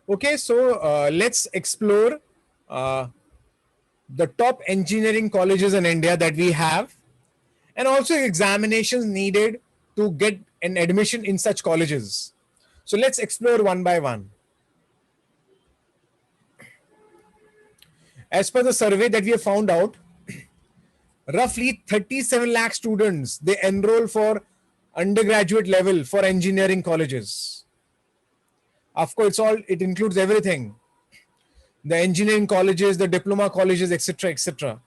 Okay, so let's explore uh, the top engineering colleges in India that we have, and also examinations needed to get an admission in such colleges. So let's explore one by one. As per the survey that we have found out, roughly 37 lakh students they enroll for undergraduate level for engineering colleges. Of course, it includes everything: the engineering colleges, the diploma colleges, etc., etc.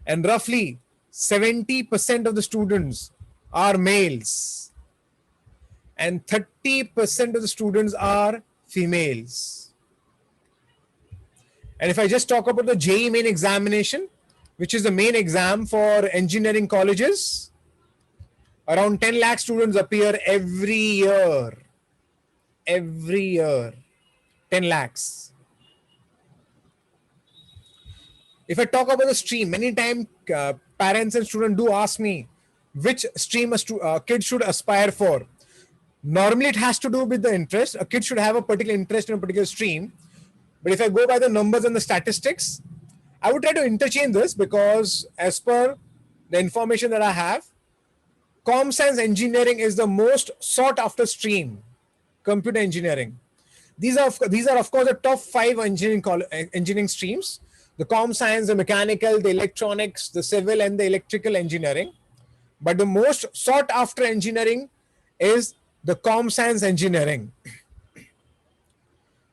And roughly 70% of the students are males, and 30% of the students are females. And if I just talk about the JEE main examination, which is the main exam for engineering colleges, around 10 lakh students appear every year. Every year, 10 lakhs. If I talk about the stream, many times parents and students do ask me which stream a kid should aspire for. Normally, it has to do with the interest. A kid should have a particular interest in a particular stream. But if I go by the numbers and the statistics, I would try to interchange this because, as per the information that I have, com science engineering is the most sought after stream, computer engineering. These are of course the top five engineering streams: the com science, the mechanical, the electronics, the civil, and the electrical engineering. But the most sought after engineering is the com science engineering.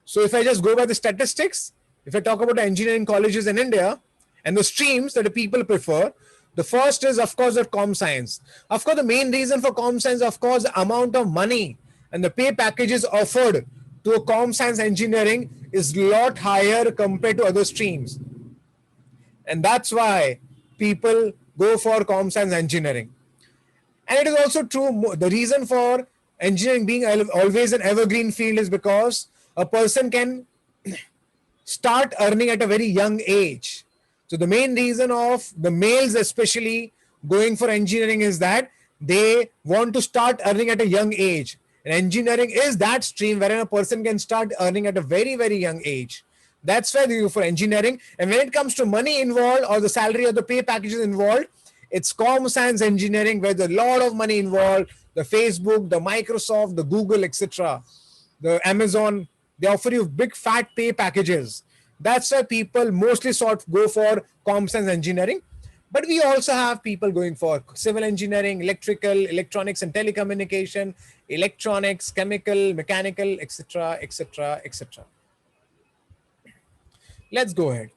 So if I just go by the statistics, if I talk about the engineering colleges in India and the streams that the people prefer, the first is of course the com science. Of course, the main reason for com science, of course, the amount of money and the pay packages offered to a com science engineering is a lot higher compared to other streams. And that's why people go for com science engineering. And it is also true, the reason for engineering being always an evergreen field is because a person can start earning at a very young age. So the main reason of the males especially going for engineering is that they want to start earning at a young age. And engineering is that stream wherein a person can start earning at a very, very young age. That's why they go for engineering. And when it comes to money involved or the salary or the pay packages involved, it's com science engineering where there's a lot of money involved. The Facebook, the Microsoft, the Google, etc., the Amazon, they offer you big fat pay packages. That's why people mostly go for com science engineering. But we also have people going for civil engineering, electrical, electronics and telecommunication, electronics, chemical, mechanical, etc., etc., etc. Let's go ahead.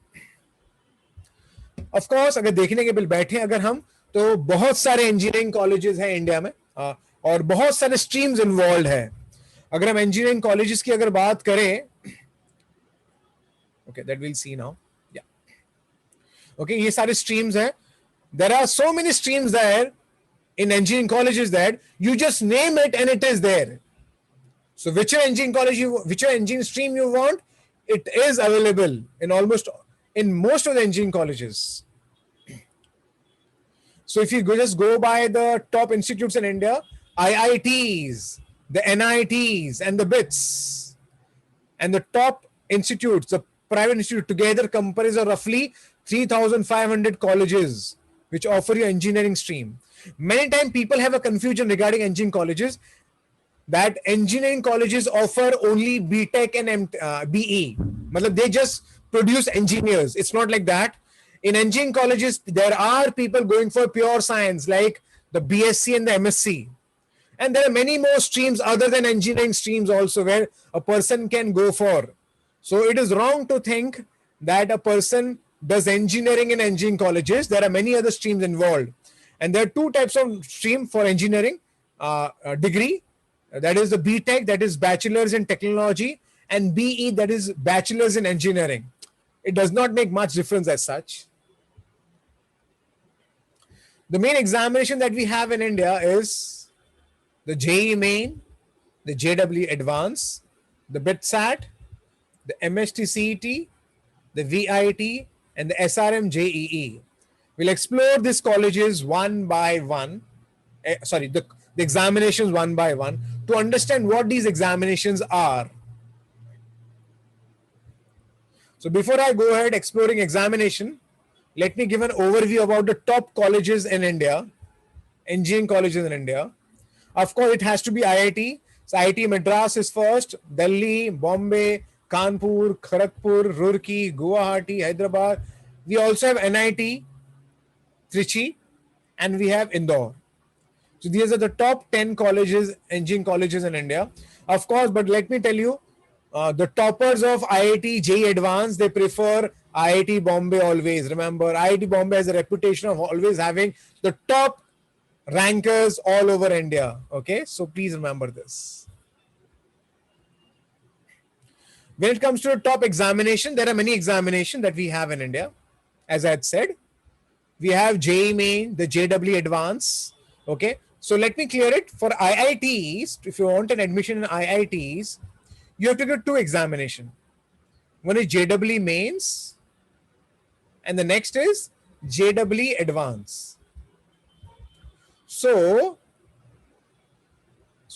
Of course अगर देखने के bill बैठे अगर हम तो बहुत सारे engineering colleges हैं इंडिया में और बहुत सारे स्ट्रीम्स इन्वॉल्व है. अगर हम इंजीनियरिंग कॉलेजेस की अगर बात करें, okay that will see now, या ओके ये सारे स्ट्रीम्स हैं. There are so many streams there in engineering colleges that you just name it and it is there. So whichever engineering college whichever engineering stream you want, it is available in most of the engineering colleges. So if you just go by the top institutes in India, IITs, the NITs and the BITS and the top institutes, the private institute together comprise of roughly 3,500 colleges which offer you engineering stream. Many times people have a confusion regarding engineering colleges that engineering colleges offer only BTech and BE. Matlab they just produce engineers. It's not like that. In engineering colleges, there are people going for pure science like the BSc and the MSc. And there are many more streams other than engineering streams also where a person can go for. So it is wrong to think that a person does engineering in engineering colleges. There are many other streams involved. And there are two types of stream for engineering degree. That is the BTech, that is Bachelor's in Technology, and BE, that is Bachelor's in Engineering. It does not make much difference as such. The main examination that we have in India is the JEE Main, the JEE Advanced, the BITSAT, the MSTCET, the VIT, and the SRM JEE. We'll explore these colleges one by one. The examinations one by one to understand what these examinations are. So before I go ahead exploring examination, let me give an overview about the top colleges in India, engineering colleges in India. Of course, it has to be IIT. So IIT Madras is first, Delhi, Bombay, Kanpur, Kharagpur, Roorkee, Guwahati, Hyderabad. We also have NIT, Trichy, and we have Indore. So these are the top 10 colleges, engineering colleges in India. Of course, but let me tell you, the toppers of IIT JEE Advanced, they prefer IIT Bombay always. Remember, IIT Bombay has a reputation of always having the top rankers all over India. Okay, so please remember this. When it comes to a top examination, there are many examinations that we have in India. As I had said, we have JEE Main, the JEE Advance. Okay, so let me clear it. For IITs, if you want an admission in IITs, you have to do two examinations. One is JEE Mains, and the next is JEE Advance. So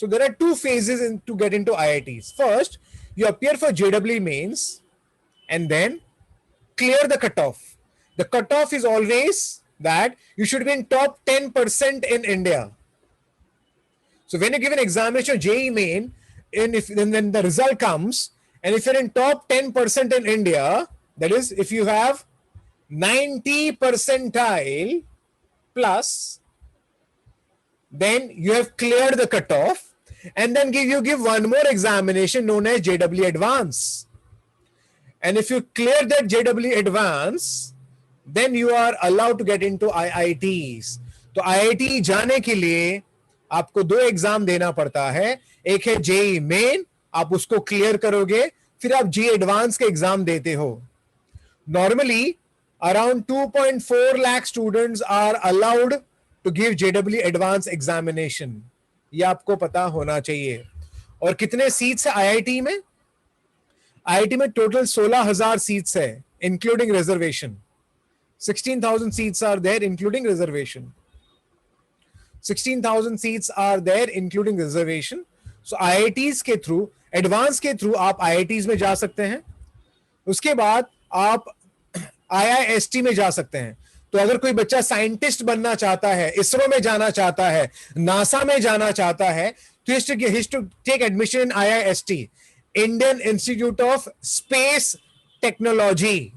there are two phases to get into IITs. First, you appear for JEE Mains and then clear the cutoff. The cutoff is always that you should be in top 10% in India. So when you give an examination JEE Main, then the result comes, and if you're in top 10% in India, that is, if you have 90 percentile plus, then you have cleared the cutoff, and then you give one more examination known as JEE Advance. And if you clear that JEE Advance, then you are allowed to get into IITs. तो IIT जाने के लिए आपको दो exam देना पड़ता है. एक है JEE Main, आप उसको क्लियर करोगे, फिर आप JEE Advance के एग्जाम देते हो. Normally, around 2.4 lakh students are allowed to give JEE Advance examination. ये आपको पता होना चाहिए. और कितने सीट्स है IIT में? IIT में टोटल 16,000 सीट्स है, including reservation. 16,000 seats are there, including reservation. 16,000 seats are there, including reservation. So IITs के थ्रू, एडवांस के थ्रू आप IITs में जा सकते हैं. उसके बाद आप IIST में जा सकते हैं. तो अगर कोई बच्चा साइंटिस्ट बनना चाहता है, इसरो में जाना चाहता है, नासा में जाना चाहता है, तो he has to take admission in IIST, Indian Institute of Space Technology.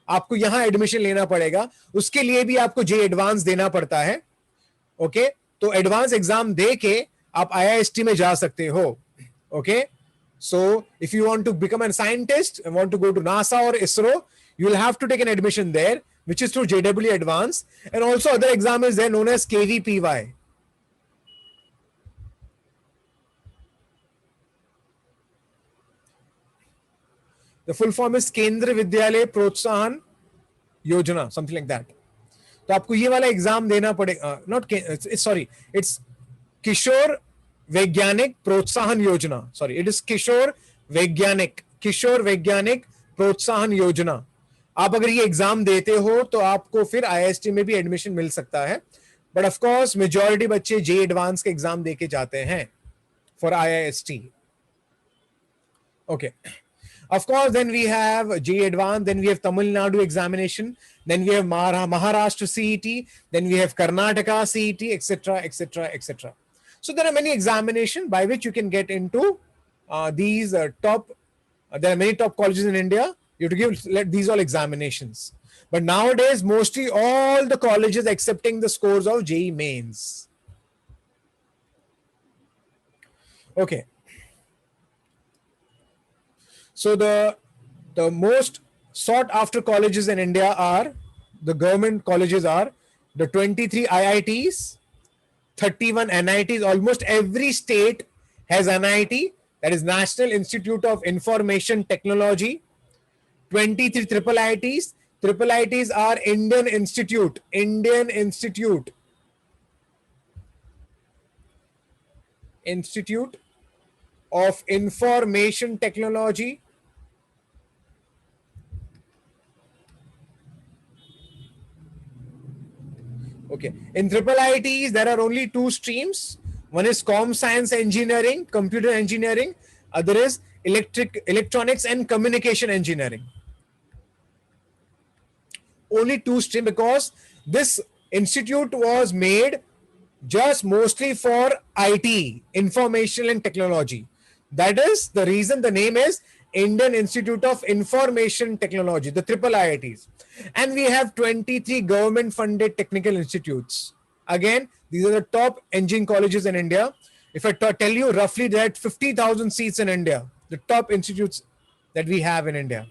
आपको यहां एडमिशन लेना पड़ेगा. उसके लिए भी आपको JEE एडवांस देना पड़ता है. ओके, तो एडवांस एग्जाम दे के आप IIST में जा सकते हो. Okay, so if you want to become a scientist and want to go to NASA or ISRO, you will have to take an admission there, which is through JEE Advance, and also other exam is there known as KVPY. The full form is Kendra Vidyalaya Protsahan Yojana, something like that. तो आपको ये वाला exam देना पड़ेगा. It's किशोर वैज्ञानिक प्रोत्साहन योजना. Sorry, it is किशोर वैज्ञानिक प्रोत्साहन योजना. आप अगर ये एग्जाम देते हो तो आपको फिर IIST में भी एडमिशन मिल सकता है. बट ऑफ कोर्स मेजॉरिटी बच्चे JEE एडवांस के एग्जाम देके जाते हैं for IIST. Okay. Of course, then we have JEE Advanced, then we have Tamil Nadu examination, then we have Maharashtra CET, then we have Karnataka CET, etc., etc., etc. So there are many examinations by which you can get into these top. There are many top colleges in India. You have to give these all examinations. But nowadays, mostly all the colleges accepting the scores of JEE Mains. Okay. So the most sought after colleges in India are, the government colleges are the 23 IITs, 31 NITs. Almost every state has NIT, that is National Institute of Information Technology. 23 triple IITs. Triple IITs are Indian Institute of Information Technology. Okay. In triple IITs, there are only two streams. One is Com Science Engineering, Computer Engineering. Other is Electronics and Communication Engineering. only 2 stream because this institute was made just mostly for IT, information and technology. That is the reason the name is Indian Institute of Information Technology, the triple IITs. And we have 23 government funded technical institutes. Again, these are the top engineering colleges in India. If I tell you roughly, there are 50,000 seats in India, the top institutes that we have in India.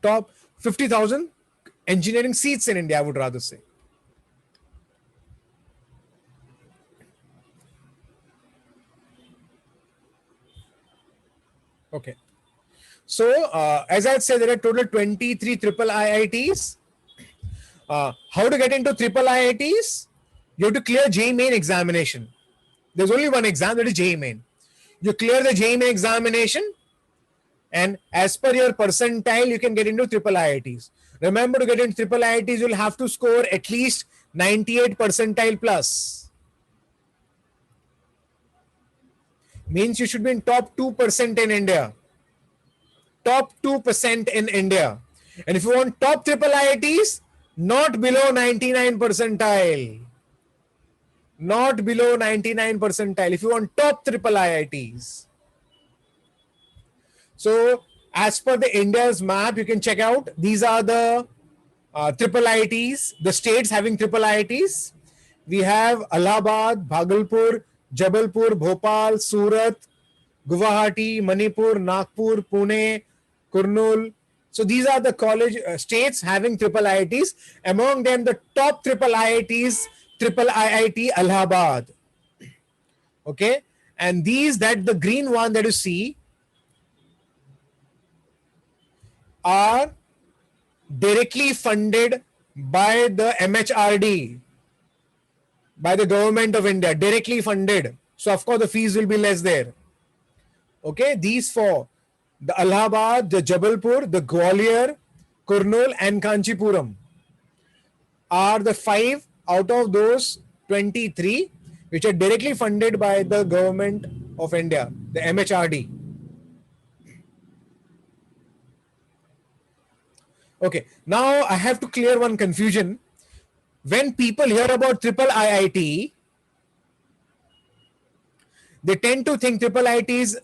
Top 50,000 engineering seats in India, I would rather say. Okay. So, as I said, there are total 23 triple IITs. How to get into triple IITs? You have to clear JEE Main examination. There's only one exam, that is JEE Main. You clear the JEE Main examination, and as per your percentile, you can get into triple IITs. Remember, to get into triple IITs, you'll have to score at least 98 percentile plus. Means you should be in top 2% in India. Top 2% in India. And if you want top triple IITs, not below 99 percentile. Not below 99 percentile. If you want top triple IITs. So, as per the India's map, you can check out. These are the triple IITs, the states having triple IITs. We have Allahabad, Bhagalpur, Jabalpur, Bhopal, Surat, Guwahati, Manipur, Nagpur, Pune, Kurnool. So these are the college states having triple IITs. Among them, the top triple IITs, triple IIT Allahabad. Okay, and these, that the green one that you see, are directly funded by the MHRD, by the government of India, directly funded. So of course the fees will be less there. Okay, these four, the Allahabad, the Jabalpur, the Gwalior, Kurnool and Kanchipuram, are the 5 out of those 23 which are directly funded by the government of India, the MHRD. Okay, now I have to clear one confusion. When people hear about triple IIT, they tend to think triple IITs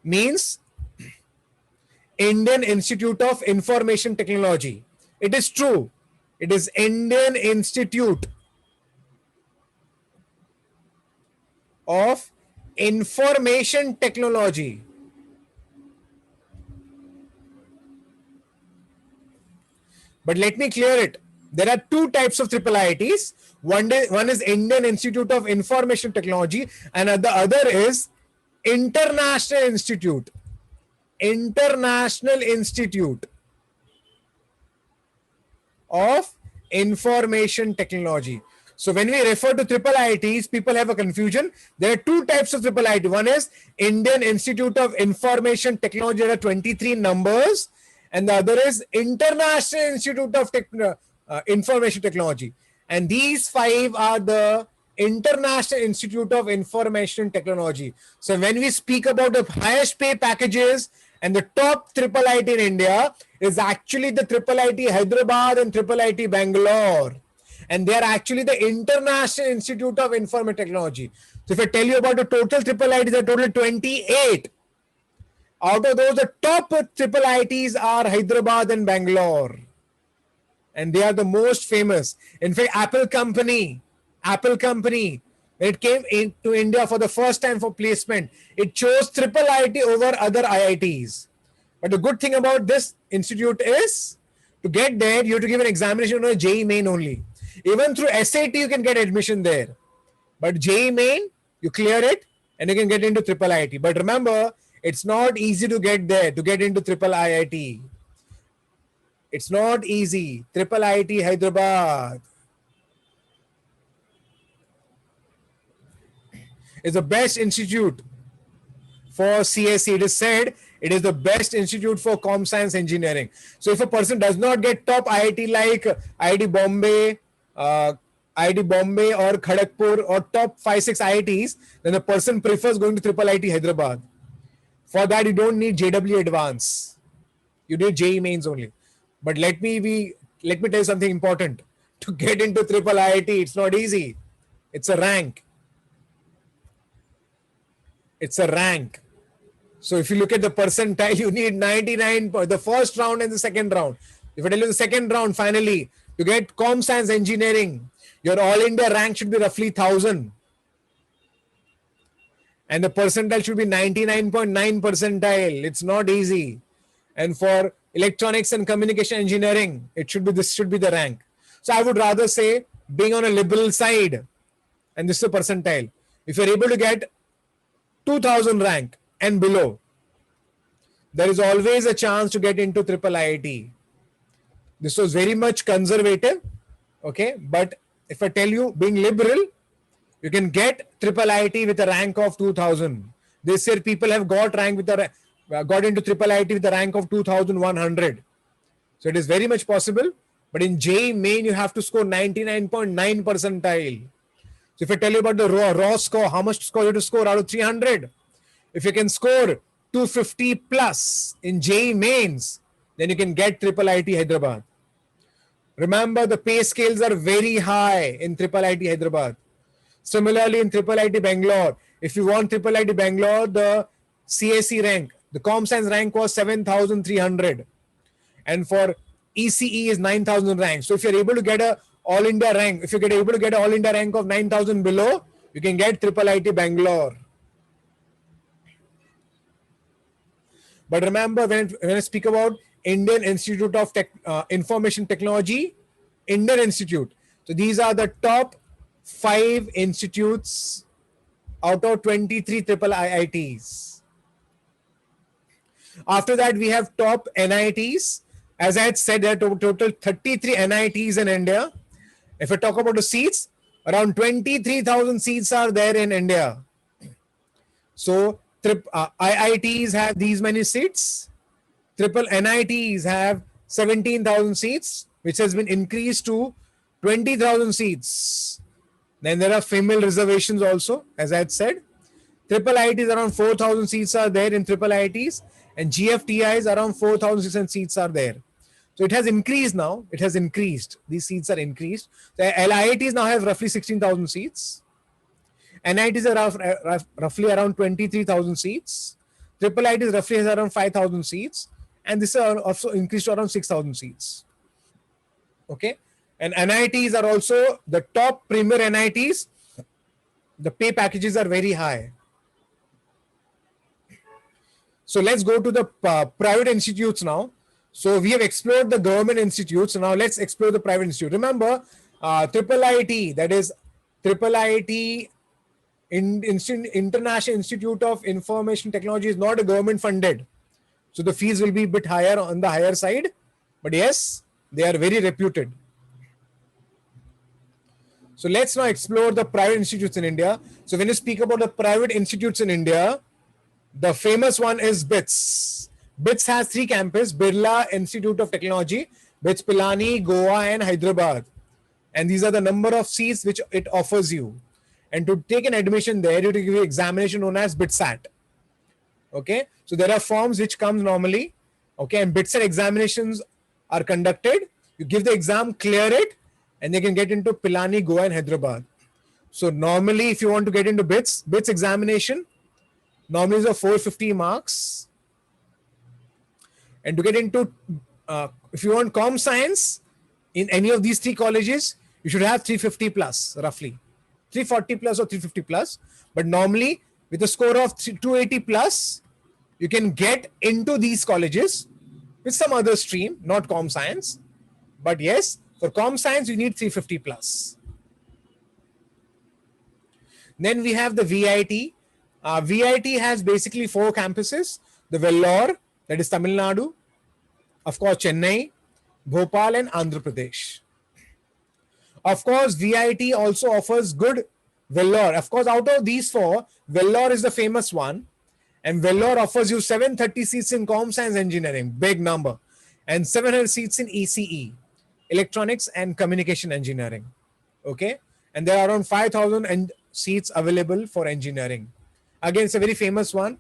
means Indian Institute of Information Technology. It is true. It is Indian Institute of Information Technology. But let me clear it. There are 2 types of triple IITs. One is Indian Institute of Information Technology, and the other is International Institute. International Institute of Information Technology. So when we refer to triple IITs, people have a confusion. There are 2 types of triple IIT. One is Indian Institute of Information Technology. There are 23 numbers. And the other is International Institute of Information Technology. And these 5 are the International Institute of Information Technology. So when we speak about the highest pay packages and the top triple IIT in India, is actually the triple IIT Hyderabad and triple IIT Bangalore. And they are actually the International Institute of Information Technology. So if I tell you about the total triple IITs, there are total 28. Out of those, the top triple IITs are Hyderabad and Bangalore. And they are the most famous. In fact, Apple company, when it came into India for the first time for placement, it chose triple IIT over other IITs. But the good thing about this institute is, to get there, you have to give an examination on JEE Main only. Even through SAT, you can get admission there. But JEE Main, you clear it, and you can get into triple IIT. But remember, it's not easy to get there, to get into triple IIT. It's not easy. Triple IIT Hyderabad is the best institute for CSE. It is said it is the best institute for com science engineering. So if a person does not get top IIT like IIT Bombay or Kharagpur or top 5-6 IITs, then the person prefers going to triple IIT Hyderabad. For that, you don't need JW Advance. You need JEE Mains only. But let me tell you something important. To get into triple IIT, it's not easy. It's a rank. It's a rank. So if you look at the percentile, you need 99 for the first round and the second round. If I tell you the second round, finally, to get Com Science Engineering, your All India rank should be roughly 1000. And the percentile should be 99.9 percentile. It's not easy. And for electronics and communication engineering, this should be the rank. So I would rather say being on a liberal side, and this is a percentile. If you're able to get 2000 rank and below, there is always a chance to get into triple IIT. This was very much conservative, okay? But if I tell you being liberal, you can get triple IIT with a rank of 2000. This year people have got into triple IIT with a rank of 2100. So it is very much possible. But in JEE main, you have to score 99.9 percentile. So if I tell you about the raw score, how much score you have to score out of 300? If you can score 250 plus in JEE mains, then you can get triple IIT Hyderabad. Remember, the pay scales are very high in triple IIT Hyderabad. Similarly, in triple IIT Bangalore, if you want triple IIT Bangalore, the CAC rank, the Com Science rank was 7,300. And for ECE is 9,000 rank. So if you're able to get a All India rank, if you're able to get an All India rank of 9,000 below, you can get triple IIT Bangalore. But remember, when I speak about Indian Institute of Information Technology, Indian Institute. So these are the top 5 institutes out of 23 triple IITs. After that, we have top NITs. As I had said, there are total 33 NITs in India. If I talk about the seats, around 23,000 seats are there in India. So IITs have these many seats. Triple NITs have 17,000 seats, which has been increased to 20,000 seats. Then there are female reservations also, as I had said. Triple IITs, around 4,000 seats are there in triple IITs, and GFTIs around 4,600 seats are there. So it has increased now. It has increased. These seats are increased. The LIITs now have roughly 16,000 seats. NITs are roughly around 23,000 seats. Triple IITs roughly has around 5,000 seats. And this is also increased to around 6,000 seats. Okay. And NITs are also the top premier NITs. The pay packages are very high. So let's go to the private institutes now. So we have explored the government institutes. Now let's explore the private institute. Remember, triple IIT, that is triple IIT International Institute of Information Technology, is not a government funded. So the fees will be a bit higher on the higher side. But yes, they are very reputed. So let's now explore the private institutes in India. So when you speak about the private institutes in India, the famous one is BITS. BITS has 3 campuses: Birla Institute of Technology, BITS Pilani, Goa, and Hyderabad. And these are the number of seats which it offers you. And to take an admission there, you have to give an examination known as BITSAT. Okay, so there are forms which come normally. Okay, and BITSAT examinations are conducted. You give the exam, clear it, and they can get into Pilani, Goa, and Hyderabad. So normally, if you want to get into BITS examination, normally is 450 marks. And to get into, if you want Com Science in any of these 3 colleges, you should have 350 plus, roughly 340 plus or 350 plus. But normally, with a score of 280 plus, you can get into these colleges with some other stream, not Com Science. But yes, for Com Science, you need 350 plus. Then we have the VIT. VIT has basically 4 campuses: the Vellore, that is Tamil Nadu, of course Chennai, Bhopal, and Andhra Pradesh. Of course, VIT also offers good Vellore. Of course, out of these 4, Vellore is the famous one. And Vellore offers you 730 seats in Com Science Engineering, big number, and 700 seats in ECE, Electronics and Communication Engineering. Okay, and there are around 5,000 seats available for engineering. Again, it's a very famous one.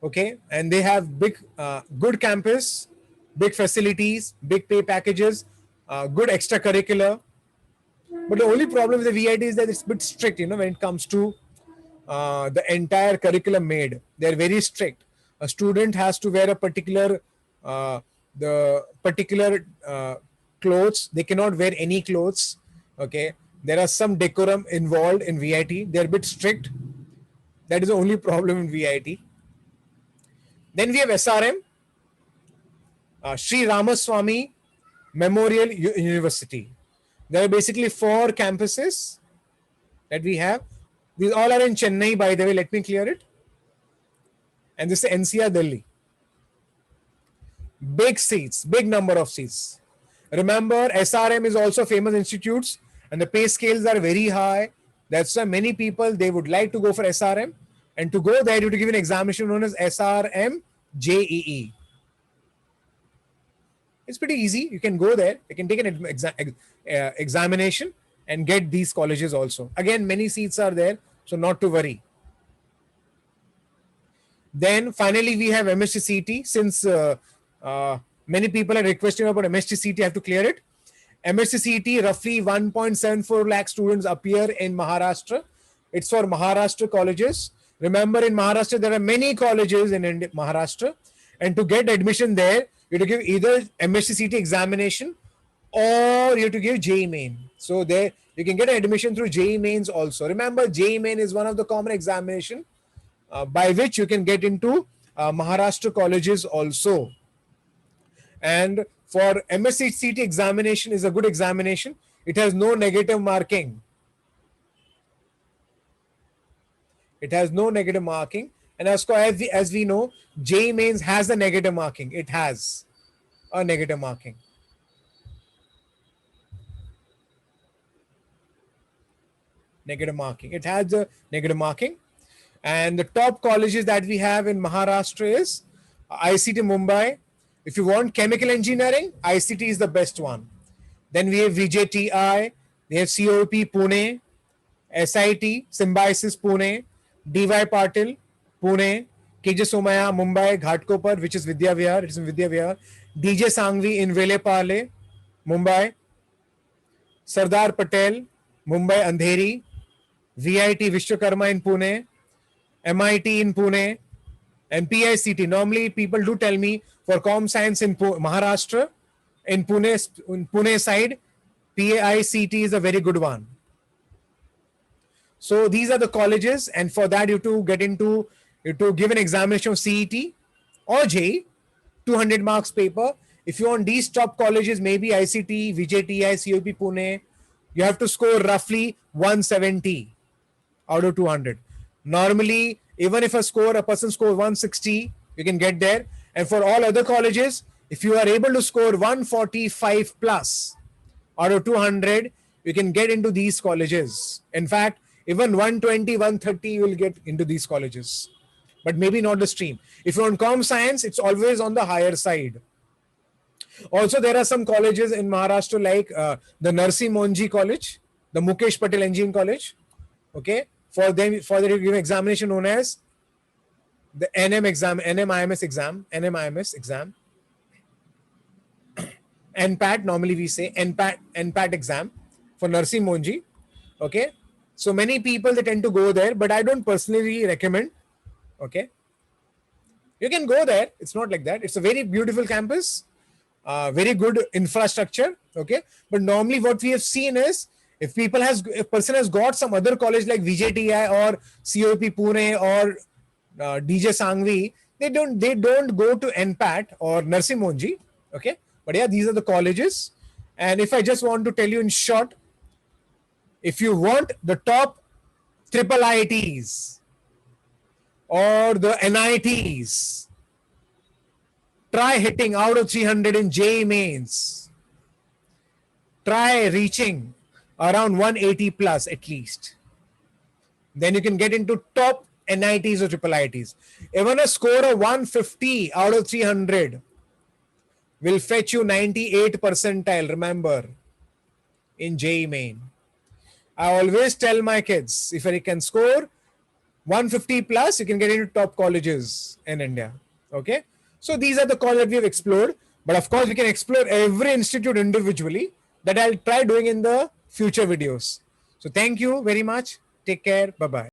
Okay, and they have big, good campus. big facilities, big pay packages, good extracurricular. But the only problem with the VIT is that it's a bit strict, when it comes to the entire curriculum made. They're very strict. A student has to wear a uh, particular clothes. They cannot wear any clothes. Okay. There are some decorum involved in VIT. They're a bit strict. That is the only problem in VIT. Then we have SRM, Sri Ramaswamy Memorial University. There are basically 4 campuses that we have. These all are in Chennai, by the way. Let me clear it. And this is NCR Delhi. Big seats, big number of seats. Remember, SRM is also famous institutes and the pay scales are very high. That's why many people, they would like to go for SRM. And to go there, you have to give an examination known as SRM JEE. It's pretty easy. You can go there. You can take an examination and get these colleges also. Again, many seats are there, so not to worry. Then finally, we have MSc-CET. Since many people are requesting about MSc-CET, I have to clear it. MSc-CET, roughly 1.74 lakh students appear in Maharashtra. It's for Maharashtra colleges. Remember, in Maharashtra, there are many colleges in Maharashtra. And to get admission there, you have to give either MSc-CET examination or you have to give JEE Main. So there, you can get admission through JEE Mains also. Remember, JEE Main is one of the common examination by which you can get into Maharashtra colleges also. And for MSc-CET examination is a good examination. It has no negative marking. It has no negative marking. And as we know, JEE Mains has a negative marking. It has a negative marking. Negative marking. It has a negative marking. And the top colleges that we have in Maharashtra is ICT Mumbai. If you want chemical engineering, ICT is the best one. Then we have VJTI, we have COP Pune, SIT, Symbiosis Pune, DY Patil, Pune, KJ Somaya, Mumbai, Ghatkopar, which is Vidya Vihar, it's in Vidya Vihar, DJ Sangvi in Vele Parle, Mumbai, Sardar Patel, Mumbai Andheri, VIT Vishwakarma in Pune, MIT in Pune, and PICT. Normally, people do tell me for Com Science in Maharashtra, in Pune side, PICT is a very good one. So these are the colleges, and for that you have to give an examination of CET or JEE, 200 marks paper. If you want these top colleges, maybe ICT, VJTI, COP Pune, you have to score roughly 170 out of 200. Normally, even if a person scores 160, you can get there. And for all other colleges, if you are able to score 145 plus out of 200, you can get into these colleges. In fact, even 120, 130, you will get into these colleges, but maybe not the stream. If you're on Com Science, it's always on the higher side. Also, there are some colleges in Maharashtra like the Narsi Monji College, the Mukesh Patel Engineering College. Okay, for them, you give examination known as the NMIMS exam. NPAT, normally we say NPAT exam for Narsi Monji. Okay, so many people, they tend to go there, but I don't personally recommend. Okay, you can go there. It's not like that. It's a very beautiful campus, very good infrastructure. Okay, but normally what we have seen is if a person has got some other college like VJTI or COP Pune or DJ Sangvi, they don't go to NPAT or Narsi Monji. Okay, but yeah, these are the colleges. And if I just want to tell you in short, if you want the top triple IITs or the NITs, try hitting out of 300 in JEE Mains. Try reaching around 180 plus at least. Then you can get into top NITs or triple IITs. Even a score of 150 out of 300 will fetch you 98 percentile, remember, in JEE Main. I always tell my kids, if I can score 150 plus, you can get into top colleges in India. Okay, so these are the colleges that we have explored. But of course, we can explore every institute individually, that I'll try doing in the future videos. So thank you very much. Take care. Bye bye.